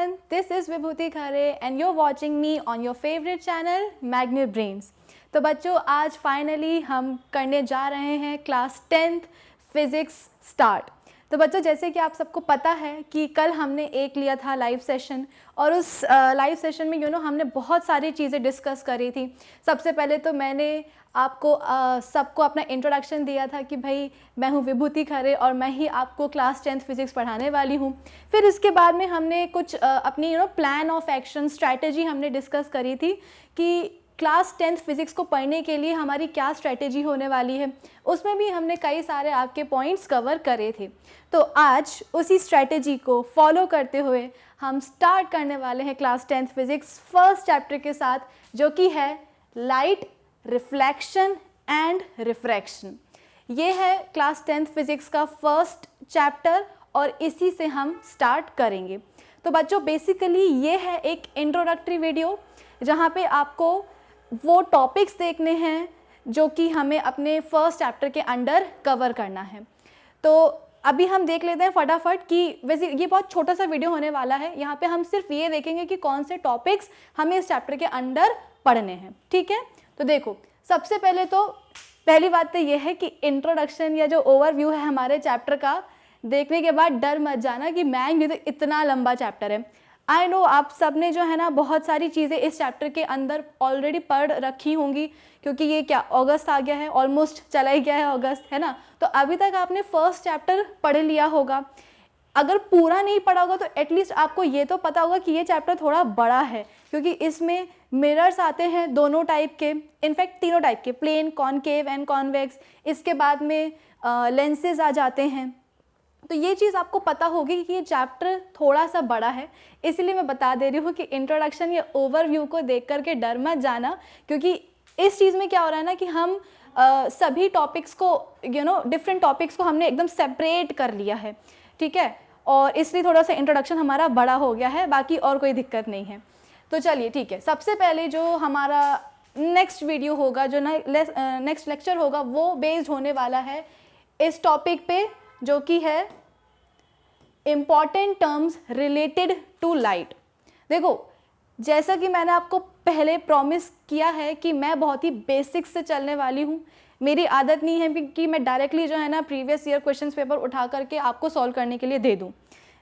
everyone, this is Vibhuti Khare and you're watching me on your favorite channel Magnet Brains। तो बच्चों आज finally हम करने जा रहे हैं क्लास 10th फिज़िक्स स्टार्ट। तो बच्चों जैसे कि आप सबको पता है कि कल हमने एक लिया था लाइव सेशन और उस लाइव सेशन में हमने बहुत सारी चीज़ें डिस्कस करी थी। सबसे पहले तो मैंने आपको सबको अपना इंट्रोडक्शन दिया था कि भाई मैं हूँ विभूति खरे और मैं ही आपको क्लास 10th फिज़िक्स पढ़ाने वाली हूँ। फिर इसके बाद में हमने कुछ अपनी प्लान ऑफ एक्शन स्ट्रैटेजी हमने डिस्कस करी थी कि क्लास 10th फिज़िक्स को पढ़ने के लिए हमारी क्या स्ट्रैटेजी होने वाली है। उसमें भी हमने कई सारे आपके पॉइंट्स कवर करे थे। तो आज उसी स्ट्रैटेजी को फॉलो करते हुए हम स्टार्ट करने वाले हैं class 10th physics first chapter के साथ, जो कि है लाइट, रिफ्लेक्शन एंड रिफ्रैक्शन। ये है क्लास 10th फिज़िक्स का फर्स्ट चैप्टर और इसी से हम स्टार्ट करेंगे। तो बच्चों बेसिकली ये है एक इंट्रोडक्टरी वीडियो जहाँ पे आपको वो टॉपिक्स देखने हैं जो कि हमें अपने फर्स्ट चैप्टर के अंडर कवर करना है। तो अभी हम देख लेते हैं फटाफट कि वैसे ये बहुत छोटा सा वीडियो होने वाला है। यहाँ पे हम सिर्फ ये देखेंगे कि कौन से टॉपिक्स हमें इस चैप्टर के अंडर पढ़ने हैं, ठीक है। तो देखो सबसे पहले तो पहली बात तो ये है कि इंट्रोडक्शन या जो ओवरव्यू है हमारे चैप्टर का देखने के बाद डर मत जाना कि मैम ये तो इतना लंबा चैप्टर है। आई नो आप सब ने जो है ना बहुत सारी चीज़ें इस चैप्टर के अंदर ऑलरेडी पढ़ रखी होंगी, क्योंकि ये क्या अगस्त आ गया है, ऑलमोस्ट चला ही गया है अगस्त, है ना। तो अभी तक आपने फर्स्ट चैप्टर पढ़ लिया होगा। अगर पूरा नहीं पढ़ा होगा तो एटलीस्ट आपको ये तो पता होगा कि ये चैप्टर थोड़ा बड़ा है, क्योंकि इसमें मिरर्स आते हैं दोनों टाइप के, इनफैक्ट तीनों टाइप के, प्लेन, कॉनकेव एंड कॉन्वेक्स। इसके बाद में लेंसेज आ जाते हैं। तो ये चीज़ आपको पता होगी कि ये चैप्टर थोड़ा सा बड़ा है, इसीलिए मैं बता दे रही हूँ कि इंट्रोडक्शन या ओवरव्यू को देख करके डर मत जाना, क्योंकि इस चीज़ में क्या हो रहा है ना कि हम सभी टॉपिक्स को डिफरेंट टॉपिक्स को हमने एकदम सेपरेट कर लिया है, ठीक है। और इसलिए थोड़ा सा इंट्रोडक्शन हमारा बड़ा हो गया है, बाकी और कोई दिक्कत नहीं है। तो चलिए ठीक है, सबसे पहले जो हमारा नेक्स्ट वीडियो होगा, जो नेक्स्ट लेक्चर होगा, वो बेस्ड होने वाला है इस टॉपिक पे, जो कि है important terms related to light. देखो जैसा कि मैंने आपको पहले प्रॉमिस किया है कि मैं बहुत ही बेसिक्स से चलने वाली हूँ। मेरी आदत नहीं है कि मैं डायरेक्टली जो है ना प्रीवियस ईयर क्वेश्चंस पेपर उठा करके आपको सॉल्व करने के लिए दे दूँ।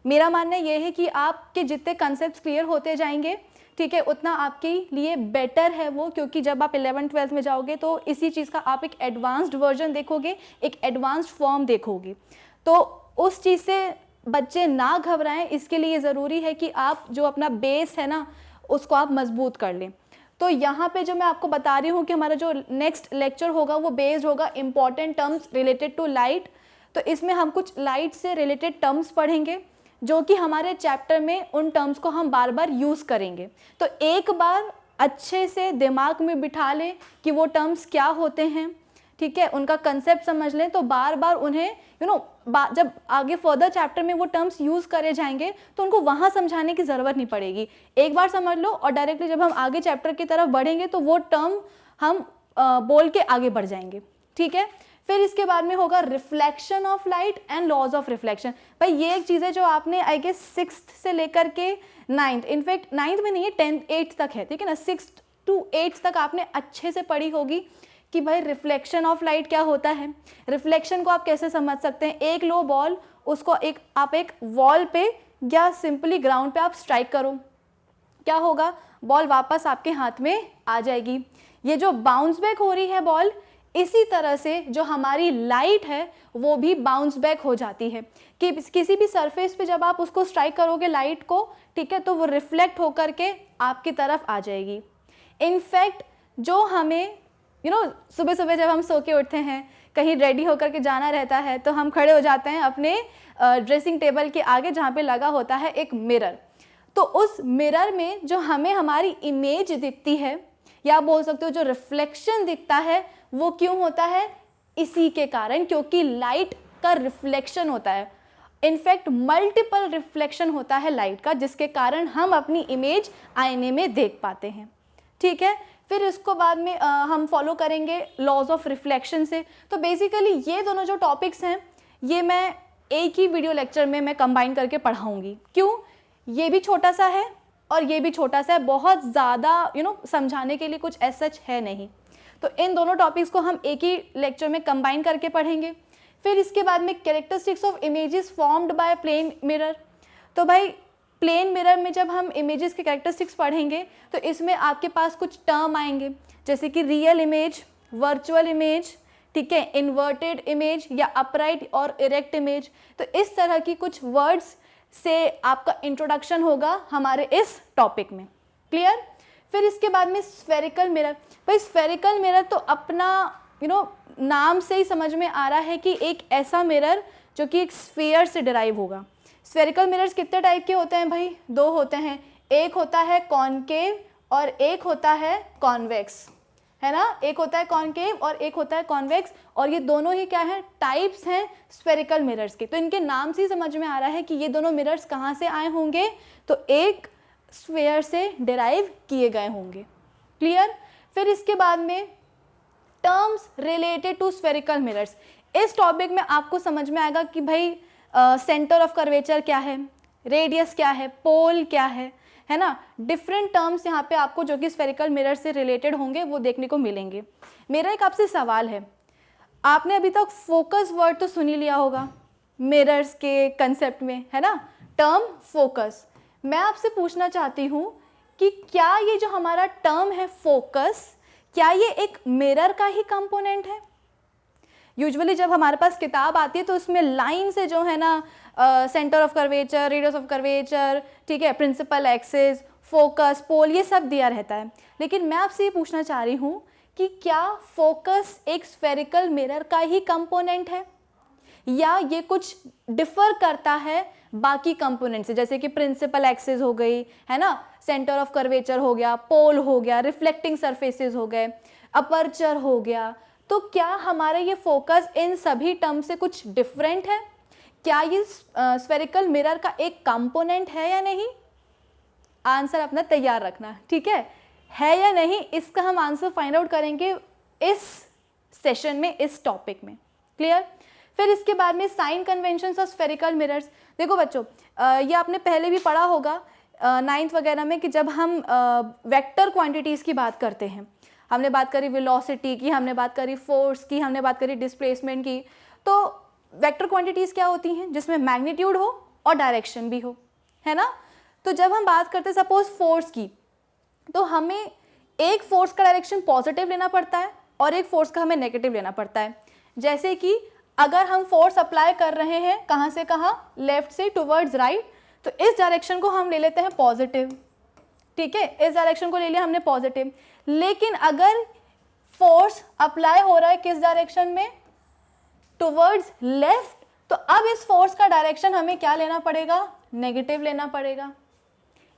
मेरा मानना ये है कि आपके जितने कंसेप्ट क्लियर होते जाएंगे, ठीक है, उतना आपके लिए बेटर है वो, क्योंकि जब आप 11th-12th में जाओगे तो इसी चीज़ का आप एक एडवांस्ड वर्जन देखोगे, एक एडवांस्ड फॉर्म देखोगे। तो उस चीज़ से बच्चे ना घबराएं, इसके लिए ज़रूरी है कि आप जो अपना बेस है ना उसको आप मजबूत कर लें। तो यहाँ पे जो मैं आपको बता रही हूँ कि हमारा जो नेक्स्ट लेक्चर होगा वो बेस्ड होगा important terms related to light. तो इसमें हम कुछ लाइट से रिलेटेड टर्म्स पढ़ेंगे जो कि हमारे चैप्टर में उन टर्म्स को हम बार बार यूज़ करेंगे। तो एक बार अच्छे से दिमाग में बिठा लें कि वो टर्म्स क्या होते हैं, ठीक है, उनका कंसेप्ट समझ लें, तो बार बार उन्हें जब आगे फर्दर चैप्टर में वो टर्म्स यूज़ करे जाएंगे तो उनको वहाँ समझाने की ज़रूरत नहीं पड़ेगी। एक बार समझ लो और डायरेक्टली जब हम आगे चैप्टर की तरफ बढ़ेंगे तो वो टर्म हम बोल के आगे बढ़ जाएंगे, ठीक है। फिर इसके बाद में होगा reflection of light and laws of reflection. भाई ये एक चीज़ है जो आपने आई गेस 6th से लेकर के 9th, इनफैक्ट 9th में नहीं है, 10th 8th तक है, ठीक है ना, 6th to 8th तक आपने अच्छे से पढ़ी होगी कि भाई रिफ्लेक्शन ऑफ लाइट क्या होता है। रिफ्लेक्शन को आप कैसे समझ सकते हैं, एक लो बॉल, उसको आप एक वॉल पे या सिंपली ग्राउंड पे आप स्ट्राइक करो, क्या होगा, बॉल वापस आपके हाथ में आ जाएगी। ये जो बाउंस बैक हो रही है बॉल, इसी तरह से जो हमारी लाइट है वो भी बाउंस बैक हो जाती है कि किसी भी सरफेस पे जब आप उसको स्ट्राइक करोगे लाइट को, ठीक है, तो वो रिफ्लेक्ट होकर के आपकी तरफ आ जाएगी। इनफैक्ट जो हमें सुबह सुबह जब हम सो के उठते हैं, कहीं रेडी होकर के जाना रहता है, तो हम खड़े हो जाते हैं अपने ड्रेसिंग टेबल के आगे जहाँ पे लगा होता है एक मिरर। तो उस मिरर में जो हमें हमारी इमेज दिखती है, या बोल सकते हो जो रिफ्लेक्शन दिखता है, वो क्यों होता है, इसी के कारण, क्योंकि लाइट का रिफ्लेक्शन होता है। इनफैक्ट मल्टीपल रिफ्लेक्शन होता है लाइट का, जिसके कारण हम अपनी इमेज आईने में देख पाते हैं, ठीक है। फिर इसको बाद में हम फॉलो करेंगे लॉज ऑफ रिफ्लेक्शन से। तो बेसिकली ये दोनों जो टॉपिक्स हैं ये मैं एक ही वीडियो लेक्चर में मैं कंबाइन करके पढ़ाऊंगी। क्यों, ये भी छोटा सा है और ये भी छोटा सा है, बहुत ज़्यादा समझाने के लिए कुछ एज सच है नहीं। तो इन दोनों टॉपिक्स को हम एक ही लेक्चर में कंबाइन करके पढ़ेंगे। फिर इसके बाद में characteristics of images formed by plane mirror. तो भाई प्लेन मिरर में जब हम इमेजेस के कैरेक्टरिस्टिक्स पढ़ेंगे तो इसमें आपके पास कुछ टर्म आएंगे, जैसे कि रियल इमेज, वर्चुअल इमेज, ठीक है, इन्वर्टेड इमेज या अपराइट और इरेक्ट इमेज। तो इस तरह की कुछ वर्ड्स से आपका इंट्रोडक्शन होगा हमारे इस टॉपिक में। क्लियर? फिर इसके बाद में स्फेरिकल मिरर। भाई स्फेरिकल मिरर तो अपना नाम से ही समझ में आ रहा है कि एक ऐसा मिरर जो कि एक स्फीयर से डिराइव होगा। स्फेरिकल मिरर्स कितने टाइप के होते हैं भाई? दो होते हैं, एक होता है कॉनकेव और एक होता है कॉन्वेक्स, है ना। एक होता है कॉनकेव और एक होता है कॉन्वेक्स, और ये दोनों ही क्या है? टाइप्स हैं स्फेरिकल मिरर्स के। तो इनके नाम से ही समझ में आ रहा है कि ये दोनों मिरर्स कहाँ से आए होंगे, तो एक स्फीयर से डिराइव किए गए होंगे। क्लियर? फिर इसके बाद में terms related to spherical mirrors. इस टॉपिक में आपको समझ में आएगा कि भाई सेंटर ऑफ कर्वेचर क्या है, रेडियस क्या है, पोल क्या है ना। डिफरेंट टर्म्स यहाँ पे आपको जो कि स्फेरिकल मिरर से रिलेटेड होंगे वो देखने को मिलेंगे। मेरा एक आपसे सवाल है, आपने अभी तक फोकस वर्ड तो सुन ही लिया होगा मिरर्स के कंसेप्ट में, है ना, टर्म फोकस। मैं आपसे पूछना चाहती हूँ कि क्या ये जो हमारा टर्म है फोकस, क्या ये एक मिरर का ही कंपोनेंट है? यूजुअली जब हमारे पास किताब आती है तो उसमें लाइन से जो है ना centre of curvature, radius of curvature, ठीक है, प्रिंसिपल एक्सिस, फोकस, पोल, ये सब दिया रहता है। लेकिन मैं आपसे ये पूछना चाह रही हूँ कि क्या फोकस एक स्फेरिकल मिरर का ही कंपोनेंट है या ये कुछ डिफर करता है बाकी कंपोनेंट से, जैसे कि प्रिंसिपल एक्सिस हो गई, है ना, सेंटर ऑफ कर्वेचर हो गया, पोल हो गया, रिफ्लेक्टिंग सरफेसेस हो गए, अपर्चर हो गया। तो क्या हमारा ये फोकस इन सभी टर्म से कुछ डिफरेंट है? क्या ये स्फेरिकल मिरर का एक कंपोनेंट है या नहीं? आंसर अपना तैयार रखना, ठीक है या नहीं? इसका हम आंसर फाइंड आउट करेंगे इस सेशन में, इस टॉपिक में। क्लियर? फिर इसके बाद में sign conventions of spherical mirrors. देखो बच्चों, ये आपने पहले भी पढ़ा होगा 9th वगैरह में कि जब हम वेक्टर क्वांटिटीज़ की बात करते हैं, हमने बात करी वेलोसिटी की, हमने बात करी फोर्स की, हमने बात करी डिस्प्लेसमेंट की। तो वेक्टर क्वांटिटीज़ क्या होती हैं? जिसमें मैग्नीट्यूड हो और डायरेक्शन भी हो, है ना। तो जब हम बात करते हैं सपोज फोर्स की, तो हमें एक फोर्स का डायरेक्शन पॉजिटिव लेना पड़ता है और एक फोर्स का हमें नेगेटिव लेना पड़ता है। जैसे कि अगर हम फोर्स अप्लाई कर रहे हैं कहाँ से कहाँ, लेफ्ट से टुवर्ड्स राइट, तो इस डायरेक्शन को हम ले लेते हैं पॉजिटिव, ठीक है, इस डायरेक्शन को ले लिया हमने पॉजिटिव। लेकिन अगर फोर्स अप्लाई हो रहा है किस डायरेक्शन में, टुवर्ड्स लेफ्ट, तो अब इस फोर्स का डायरेक्शन हमें क्या लेना पड़ेगा? नेगेटिव लेना पड़ेगा।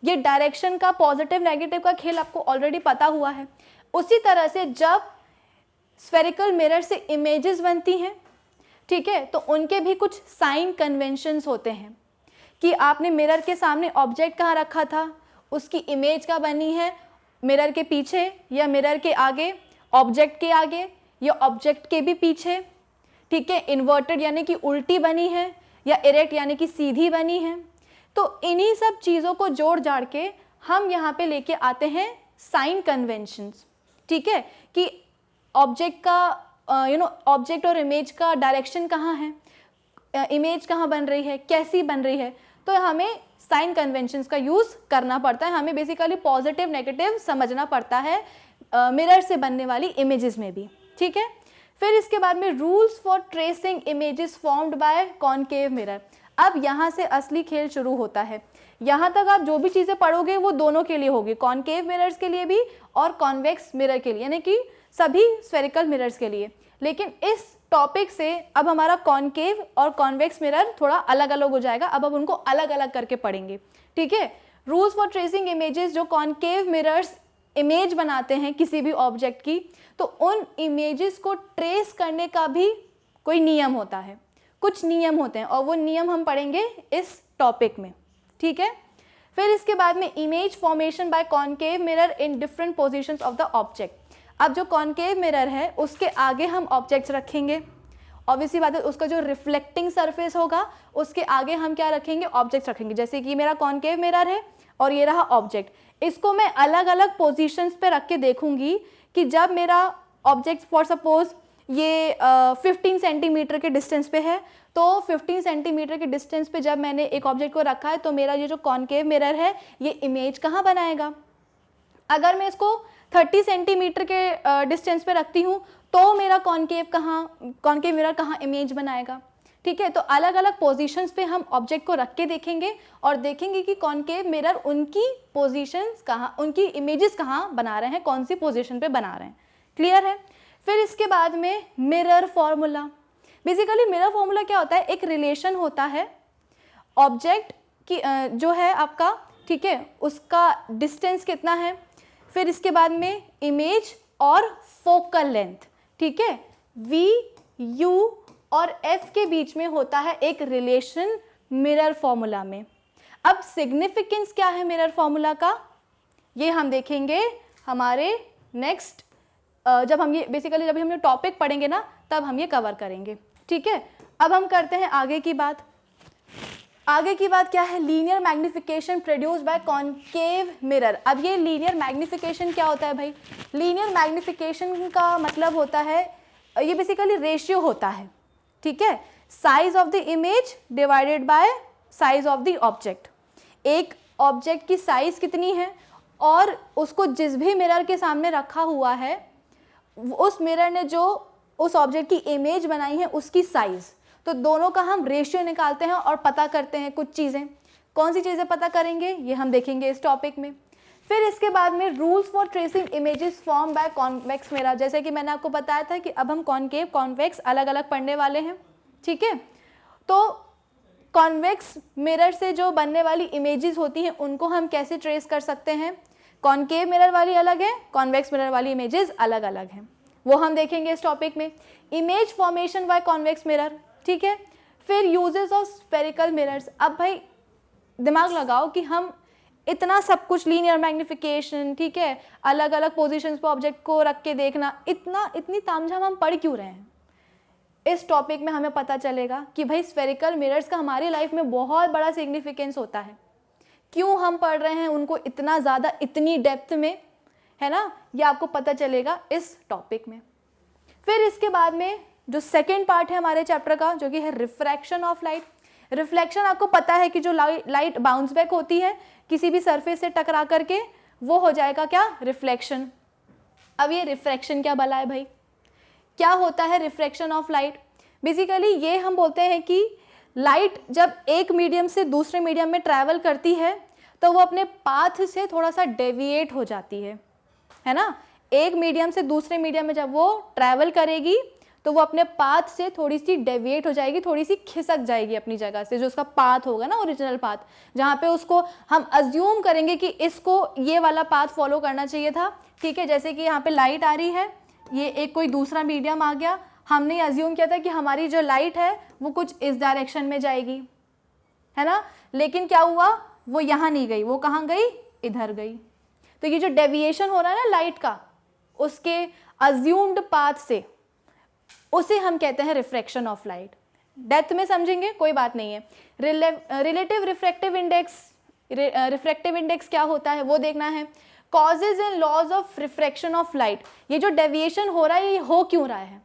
ये डायरेक्शन का पॉजिटिव नेगेटिव का खेल आपको ऑलरेडी पता हुआ है। उसी तरह से जब स्फेरिकल मिरर से इमेजेस बनती हैं, ठीक है, तो उनके भी कुछ साइन कन्वेंशंस होते हैं कि आपने मिरर के सामने ऑब्जेक्ट कहाँ रखा था, उसकी इमेज का बनी है मिरर के पीछे या मिरर के आगे, ऑब्जेक्ट के आगे या ऑब्जेक्ट के भी पीछे, ठीक है, इन्वर्टेड यानी कि उल्टी बनी है या इरेक्ट यानी कि सीधी बनी है। तो इन्हीं सब चीज़ों को जोड़ जाड़ के हम यहाँ पे लेके आते हैं साइन कन्वेंशंस, ठीक है, कि ऑब्जेक्ट का ऑब्जेक्ट और इमेज का डायरेक्शन कहाँ है, इमेज कहाँ बन रही है, कैसी बन रही है। तो हमें साइन कन्वेंशंस का यूज़ करना पड़ता है। हमें बेसिकली पॉजिटिव नेगेटिव समझना पड़ता है मिरर से बनने वाली इमेजेस में भी, ठीक है। फिर इसके बाद में rules for tracing images formed bye concave mirror. अब यहाँ से असली खेल शुरू होता है। यहाँ तक आप जो भी चीज़ें पढ़ोगे वो दोनों के लिए होगी, कॉनकेव मिरर्स के लिए भी और कॉन्वेक्स मिरर के लिए, यानी कि सभी स्फेरिकल मिरर्स के लिए। लेकिन इस टॉपिक से अब हमारा कॉनकेव और कॉन्वेक्स मिरर थोड़ा अलग अलग हो जाएगा। अब उनको अलग अलग करके पढ़ेंगे, ठीक है। रूल्स फॉर ट्रेसिंग इमेजेस, जो कॉनकेव मिरर्स इमेज बनाते हैं किसी भी ऑब्जेक्ट की, तो उन इमेजेस को ट्रेस करने का भी कोई नियम होता है, कुछ नियम होते हैं और वो नियम हम पढ़ेंगे इस टॉपिक में, ठीक है। फिर इसके बाद में image formation by concave mirror in different positions of the object. अब जो कॉनकेव मिरर है उसके आगे हम ऑब्जेक्ट्स रखेंगे ऑब्वियसली बात है उसका जो रिफ्लेक्टिंग सरफेस होगा उसके आगे हम क्या रखेंगे, ऑब्जेक्ट्स रखेंगे। जैसे कि मेरा कॉनकेव मिरर है और ये रहा ऑब्जेक्ट, इसको मैं अलग अलग पोजीशंस पे रख के देखूंगी कि जब मेरा ऑब्जेक्ट फॉर सपोज ये 15 सेंटीमीटर के डिस्टेंस पे है, तो 15 सेंटीमीटर के डिस्टेंस पे जब मैंने एक ऑब्जेक्ट को रखा है तो मेरा ये जो कॉनकेव मिरर है ये इमेज कहाँ बनाएगा। अगर मैं इसको 30 सेंटीमीटर के डिस्टेंस पे रखती हूँ तो मेरा कॉनकेव मिरर कहाँ इमेज बनाएगा। ठीक है, तो अलग अलग पोजीशंस पे हम ऑब्जेक्ट को रख के देखेंगे और देखेंगे कि कॉनकेव मिरर उनकी पोजीशंस कहाँ, उनकी इमेजेस कहाँ बना रहे हैं, कौन सी पोजीशन पे बना रहे हैं। क्लियर है। फिर इसके बाद में mirror formula. Basically mirror formula क्या होता है, एक रिलेशन होता है ऑब्जेक्ट की जो है आपका, ठीक है, उसका डिस्टेंस कितना है, फिर इसके बाद में इमेज और फोकल लेंथ। ठीक है, वी यू और एफ के बीच में होता है एक रिलेशन मिरर फॉर्मूला में। अब सिग्निफिकेंस क्या है मिरर फॉर्मूला का, ये हम देखेंगे हमारे नेक्स्ट जब हम ये बेसिकली जब हम ये टॉपिक पढ़ेंगे ना तब हम ये कवर करेंगे। ठीक है, अब हम करते हैं आगे की बात। आगे की बात क्या है, linear magnification produce by concave mirror. अब ये लीनियर मैग्निफिकेशन क्या होता है भाई, लीनियर मैग्निफिकेशन का मतलब होता है ये बेसिकली रेशियो होता है। ठीक है, size of the image divided by size of the object. एक ऑब्जेक्ट की साइज कितनी है और उसको जिस भी मिरर के सामने रखा हुआ है उस मिरर ने जो उस ऑब्जेक्ट की इमेज बनाई है उसकी साइज, तो दोनों का हम रेशियो निकालते हैं और पता करते हैं कुछ चीज़ें। कौन सी चीज़ें पता करेंगे ये हम देखेंगे इस टॉपिक में। फिर इसके बाद में rules for tracing images form by convex mirror. जैसे कि मैंने आपको बताया था कि अब हम कॉनकेव कॉन्वेक्स अलग अलग पढ़ने वाले हैं। ठीक है, तो कॉन्वेक्स मिरर से जो बनने वाली इमेजेस होती हैं उनको हम कैसे ट्रेस कर सकते हैं। कॉनकेव मिरर वाली अलग है, कॉन्वेक्स मिरर वाली इमेजेस अलग अलग हैं, वो हम देखेंगे इस टॉपिक में। Image formation by convex mirror. ठीक है, फिर यूजेस ऑफ स्फेरिकल मिरर्स। अब भाई दिमाग लगाओ कि हम इतना सब कुछ लीनियर मैग्निफिकेशन, ठीक है, अलग अलग पोजीशंस पे ऑब्जेक्ट को रख के देखना, इतनी तामझाम हम पढ़ क्यों रहे हैं। इस टॉपिक में हमें पता चलेगा कि भाई स्फेरिकल मिरर्स का हमारी लाइफ में बहुत बड़ा सिग्निफिकेंस होता है, क्यों हम पढ़ रहे हैं उनको इतना ज़्यादा, इतनी डेप्थ में, है ना, ये आपको पता चलेगा इस टॉपिक में। फिर इसके बाद में जो सेकेंड पार्ट है हमारे चैप्टर का जो कि है रिफ्रैक्शन ऑफ लाइट। रिफ्लेक्शन आपको पता है कि जो लाइट बाउंस बैक होती है किसी भी सरफेस से टकरा करके, वो हो जाएगा क्या, रिफ्लेक्शन। अब ये रिफ्रैक्शन क्या भला है भाई, क्या होता है रिफ्रैक्शन ऑफ लाइट। बेसिकली ये हम बोलते हैं कि लाइट जब एक मीडियम से दूसरे मीडियम में ट्रैवल करती है तो वो अपने पाथ से थोड़ा सा डेविएट हो जाती है ना। एक मीडियम से दूसरे मीडियम में जब वो ट्रैवल करेगी तो वो अपने पाथ से थोड़ी सी डेविएट हो जाएगी, थोड़ी सी खिसक जाएगी अपनी जगह से, जो उसका पाथ होगा ना, ओरिजिनल पाथ, जहाँ पे उसको हम अज्यूम करेंगे कि इसको ये वाला पाथ फॉलो करना चाहिए था। ठीक है, जैसे कि यहाँ पे लाइट आ रही है, ये एक कोई दूसरा मीडियम आ गया, हमने अज्यूम किया था कि हमारी जो लाइट है वो कुछ इस डायरेक्शन में जाएगी, है ना, लेकिन क्या हुआ, वो यहाँ नहीं गई, वो कहाँ गई, इधर गई। तो ये जो डेविएशन हो रहा है ना लाइट का उसके अज्यूम्ड पाथ से, उसे हम कहते हैं रिफ्रैक्शन ऑफ लाइट। डेप्थ में समझेंगे, कोई बात नहीं है। Relative refractive index, refractive index क्या होता है वो देखना है। Causes and laws of refraction of light, ये जो डेविएशन हो रहा है ये हो क्यों रहा है,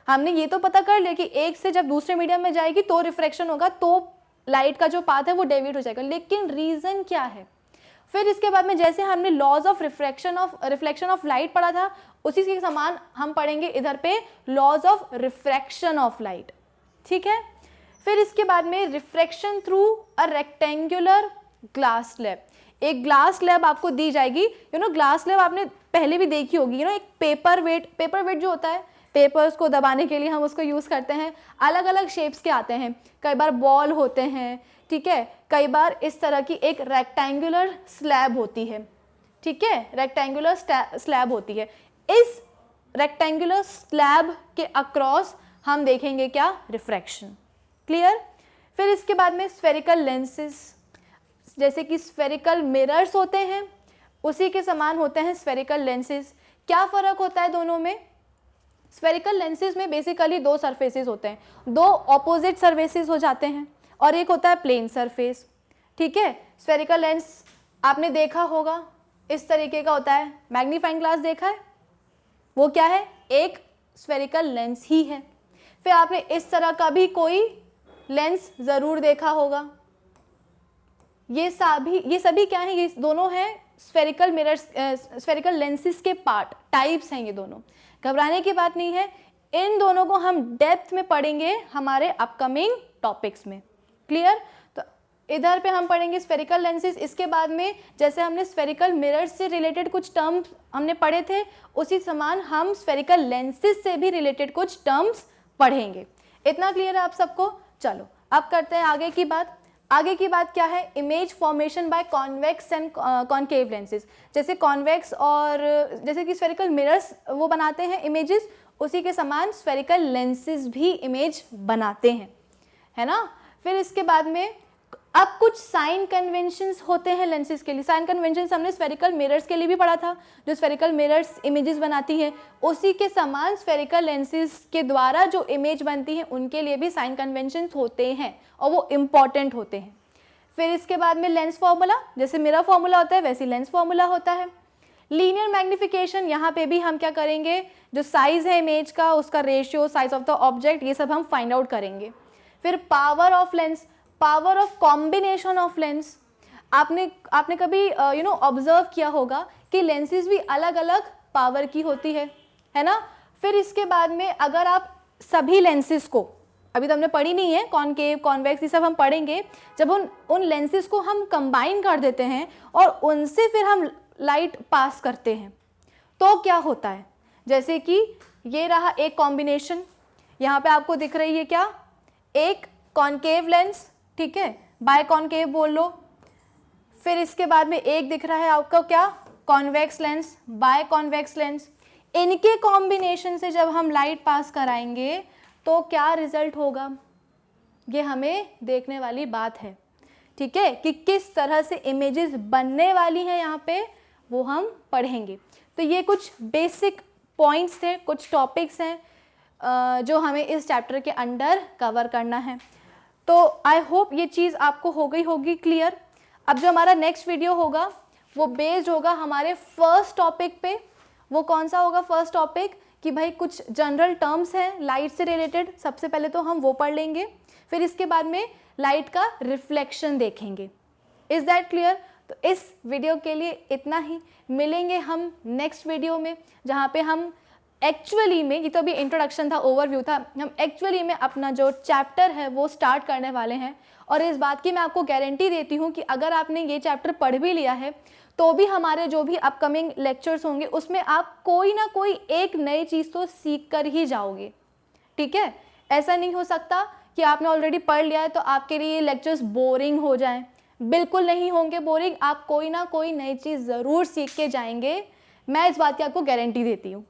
हमने ये तो पता कर लिया कि एक से जब दूसरे मीडियम में जाएगी तो रिफ्रैक्शन होगा, तो लाइट का जो पाथ है वो डेविएट हो जाएगा, लेकिन रीजन क्या है। फिर इसके बाद में जैसे हमने laws of reflection of light पढ़ा था, उसी के समान हम पढ़ेंगे इधर पे laws of refraction of light. ठीक है, फिर इसके बाद में refraction through a rectangular glass slab. एक ग्लास स्लैब आपको दी जाएगी, ग्लास स्लैब आपने पहले भी देखी होगी, एक पेपर वेट जो होता है, पेपर्स को दबाने के लिए हम उसको यूज़ करते हैं। अलग अलग शेप्स के आते हैं, कई बार बॉल होते हैं, ठीक है, कई बार इस तरह की एक रेक्टेंगुलर स्लैब होती है। ठीक है, रेक्टेंगुलर स्लैब होती है। इस रेक्टेंगुलर स्लैब के अक्रॉस हम देखेंगे क्या, रिफ्रैक्शन। क्लियर। फिर इसके बाद में स्फेरिकल लेंसेज, जैसे कि स्फेरिकल मिरर्स होते हैं उसी के समान होते हैं स्फेरिकल लेंसेज। क्या फ़र्क होता है दोनों में, स्फेरिकल लेंसेज में बेसिकली दो सरफेसेस होते हैं, दो ऑपोजिट सरफेसेस हो जाते हैं और एक होता है प्लेन सरफेस, ठीक है। स्फेरिकल लेंस आपने देखा होगा इस तरीके का होता है, मैग्नीफाइंग ग्लास देखा है, वो क्या है, एक स्फेरिकल लेंस ही है। फिर आपने इस तरह का भी कोई लेंस ज़रूर देखा होगा। ये सभी क्या है, ये दोनों हैं स्फेरिकल मिरर्स, स्फेरिकल लेंसेज के पार्ट, टाइप्स हैं ये दोनों। घबराने की बात नहीं है, इन दोनों को हम डेप्थ में पढ़ेंगे हमारे अपकमिंग टॉपिक्स में, क्लियर। तो इधर पे हम पढ़ेंगे स्फेरिकल लेंसेज, इसके बाद में जैसे हमने स्फेरिकल मिरर्स से रिलेटेड कुछ टर्म्स हमने पढ़े थे, उसी समान हम स्फेरिकल लेंसेज से भी रिलेटेड कुछ टर्म्स पढ़ेंगे। इतना क्लियर है आप सबको? चलो अब करते हैं आगे की बात। आगे की बात क्या है, image formation by convex and concave lenses. जैसे कॉन्वेक्स और जैसे कि स्फेरिकल मिरर्स वो बनाते हैं इमेजेस, उसी के समान स्फेरिकल लेंसेज भी इमेज बनाते हैं, है ना। फिर इसके बाद में अब कुछ साइन कन्वेंशंस होते हैं लेंसेज के लिए। साइन कन्वेंशंस हमने स्फेरिकल मिरर्स के लिए भी पढ़ा था, जो स्फेरिकल मिरर्स इमेजेस बनाती हैं, उसी के समान स्फेरिकल लेंसेज के द्वारा जो इमेज बनती है उनके लिए भी साइन कन्वेंशंस होते हैं और वो इम्पॉर्टेंट होते हैं। फिर इसके बाद में लेंस फार्मूला, जैसे मेरा फार्मूला होता है वैसे लेंस फार्मूला होता है। लीनियर मैग्निफिकेशन, यहाँ पे भी हम क्या करेंगे, जो साइज है इमेज का, उसका ratio, size of the object, ये सब हम फाइंड आउट करेंगे। फिर power of lens, power of combination of lens. आपने कभी ऑब्जर्व किया होगा कि लेंसेज भी अलग अलग पावर की होती है ना। फिर इसके बाद में अगर आप सभी लेंसेज को, अभी तो हमने पढ़ी नहीं है, कॉनकेव कॉन्वेक्स ये सब हम पढ़ेंगे, जब उन लेंसेज को हम कंबाइन कर देते हैं और उनसे फिर हम लाइट पास करते हैं तो क्या होता है। जैसे कि ये रहा एक कॉम्बिनेशन, यहाँ पे आपको दिख रही है क्या, एक कॉनकेव लेंस, ठीक है, बाय कॉनकेव बोल लो। फिर इसके बाद में एक दिख रहा है आपको क्या, convex lens, by convex lens. इनके कॉम्बिनेशन से जब हम लाइट पास कराएंगे तो क्या रिजल्ट होगा, ये हमें देखने वाली बात है, ठीक है, कि किस तरह से इमेजेस बनने वाली हैं यहाँ पे, वो हम पढ़ेंगे। तो ये कुछ बेसिक पॉइंट्स थे, कुछ टॉपिक्स हैं जो हमें इस चैप्टर के अंडर कवर करना है। तो आई होप ये चीज़ आपको हो गई होगी क्लियर। अब जो हमारा नेक्स्ट वीडियो होगा वो बेस्ड होगा हमारे फर्स्ट टॉपिक पे। वो कौन सा होगा फर्स्ट टॉपिक, कि भाई कुछ जनरल टर्म्स हैं लाइट से रिलेटेड, सबसे पहले तो हम वो पढ़ लेंगे, फिर इसके बाद में लाइट का रिफ्लेक्शन देखेंगे। Is that clear? तो इस वीडियो के लिए इतना ही, मिलेंगे हम नेक्स्ट वीडियो में, जहाँ पे हम एक्चुअली में, ये तो अभी इंट्रोडक्शन था, ओवरव्यू था, हम एक्चुअली में अपना जो चैप्टर है वो स्टार्ट करने वाले हैं। और इस बात की मैं आपको गारंटी देती हूँ कि अगर आपने ये चैप्टर पढ़ भी लिया है तो भी हमारे जो भी अपकमिंग लेक्चर्स होंगे उसमें आप कोई ना कोई एक नई चीज़ तो सीख कर ही जाओगे, ठीक है। ऐसा नहीं हो सकता कि आपने ऑलरेडी पढ़ लिया है तो आपके लिए लेक्चर्स बोरिंग हो जाएं, बिल्कुल नहीं होंगे बोरिंग। आप कोई ना कोई नई चीज़ ज़रूर सीख के जाएंगे, मैं इस बात की आपको गारंटी देती हूँ,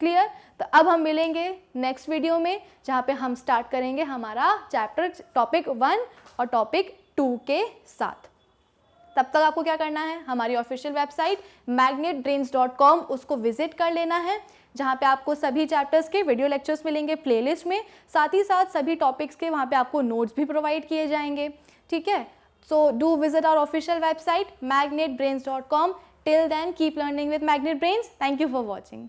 क्लियर। तो अब हम मिलेंगे नेक्स्ट वीडियो में, जहाँ पे हम स्टार्ट करेंगे हमारा चैप्टर टॉपिक 1 और टॉपिक 2 के साथ। तब तक आपको क्या करना है, हमारी ऑफिशियल वेबसाइट magnetbrains.com उसको विजिट कर लेना है, जहाँ पे आपको सभी चैप्टर्स के वीडियो लेक्चर्स मिलेंगे प्लेलिस्ट में, साथ ही साथ सभी टॉपिक्स के वहाँ पे आपको नोट्स भी प्रोवाइड किए जाएंगे, ठीक है। So do visit our official website magnetbrains.com. Till then, keep learning with Magnet Brains. Thank you for watching.